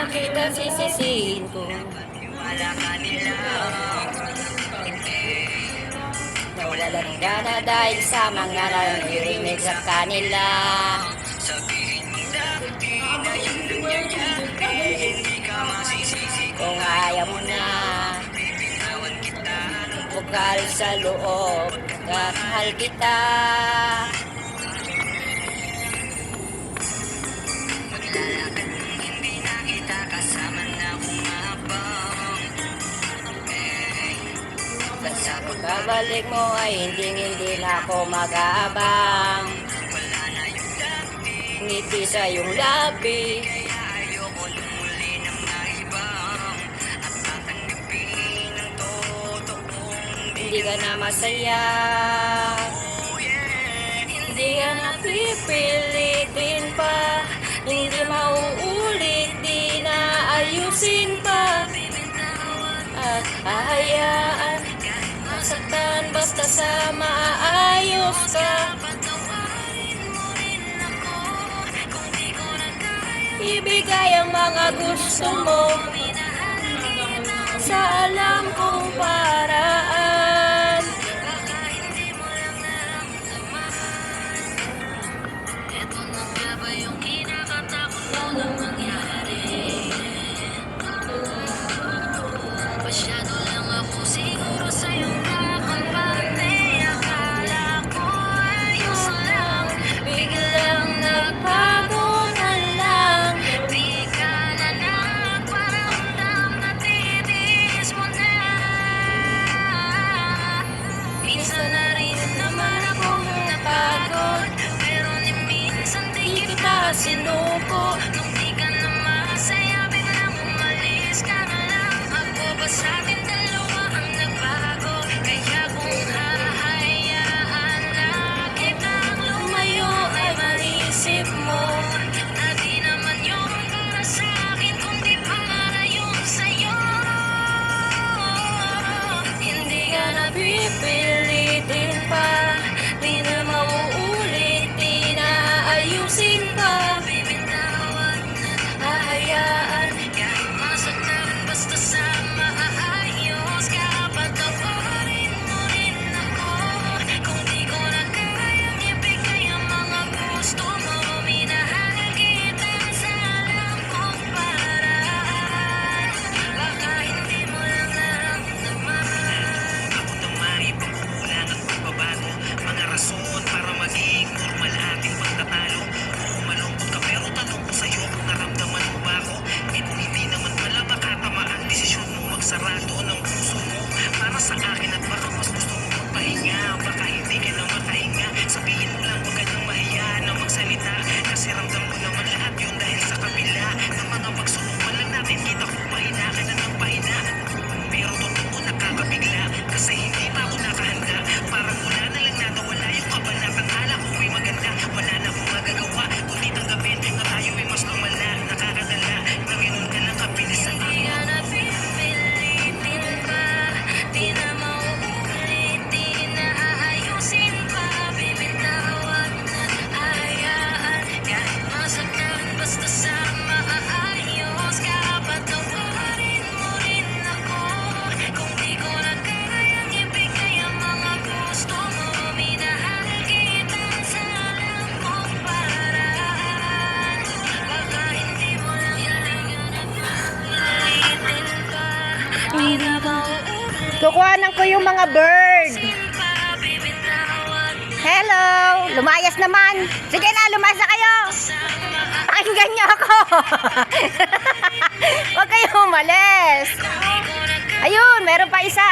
na kita sisisihin ko. Wala ka nila. Nawala ng gana dahil sa mga naririnig sa kanila. Sabihin mo dapat di na yung nangyayari. Hindi ka masisisi Kung ayaw mo na, bibitawan kita. bukal sa loob, kakahal kita. Maglalakad nung hindi na kita kasama na umabang. Sa pagbabalik mo ay hindi na ako mag-aabang. Wala na yung dati, Ngiti sa iyong labi, kaya ayoko lumuli ng maibang. At tatanggapin ng totoong hindi ka na masaya. Hindi ka na pipilitin pa, hindi mauulit, di na ayusin pa. At hahayaan, masaktan basta sa maayos ka. Ibigay ang mga gusto mo sa alam kong paraan. Eto na nga ba yung kinakatakot mo na mangyari? Masyado lang ako siguro sa'yong nakampante. Akala ko ayos lang, Biglang nagbago na lang. di ka na nagparamdam, natitiis mo na. Minsan na rin naman akong napagod, pero ni minsan Di di kita sinuko. Nung di ka na masaya, biglang umalis ka na lang. Ako ba sa atin dalawa ang nagbago? Kaya kung hahayaan na kitang Lumayo ay maisip mo. na di naman yun para sa akin, kundi para yun sa'yo. Hindi ka na pipilitin pa, di na mauulit, di na ayusin pa. Bibitawan na Hahayaan, kahit masaktan, basta sa maayos ka. Patawarin mo rin ako kung di ko na kayang ibigay ang mga gusto mo. Minahal kita sa alam kong paraan. Baka hindi mo lang naramdaman. Ako tamari, pagkukulang at pagbabago. Mga rason para maging normal ating pagtatalo. Oo, malungkot ka pero tanong ko sa'yo kung naramdaman mo ba ako? Eh kung hindi naman pala, baka tama ang desisyon mong magsarado ng puso mo para sa akin. At baka mas gusto mo magpahinga, baka hindi ka na makahinga. Sabihin mo lang, huwag ka nang mahiya na magsalita, kasi ramdam ko naman lahat yun dahil sa kabila ng mga pagsunukan lang natin. Kita ko pahina ka na ng pahina, pero totoo nakakabigla, kasi hindi pa ako nakahanda. Parang wala na lang natawala yung kabanatang ala ko ay maganda. Wala na akong magagawa kundi tanggapin na tayo ay mas lumala. Nakakadala na ganun ka lang kabilis ang di ka na pipilitin pa, di na mauulit, di na aayusin pa. Bibitawan na hayaan, kahit masaktan, basta sa maayos ka. Patawarin mo rin ako kung di ko na kayang ibigay ang mga gusto mo. Minahal kita sa alam kong paraan. Baka hindi mo lang pipilitin pa, di na mauulit. Kukuhanan ko yung mga bird. Bibitawan Hello! Lumayas naman. Sige na, lumayas na kayo. Pakinggan niyo ako. Huwag kayong umalis. Ayun, meron pa isa.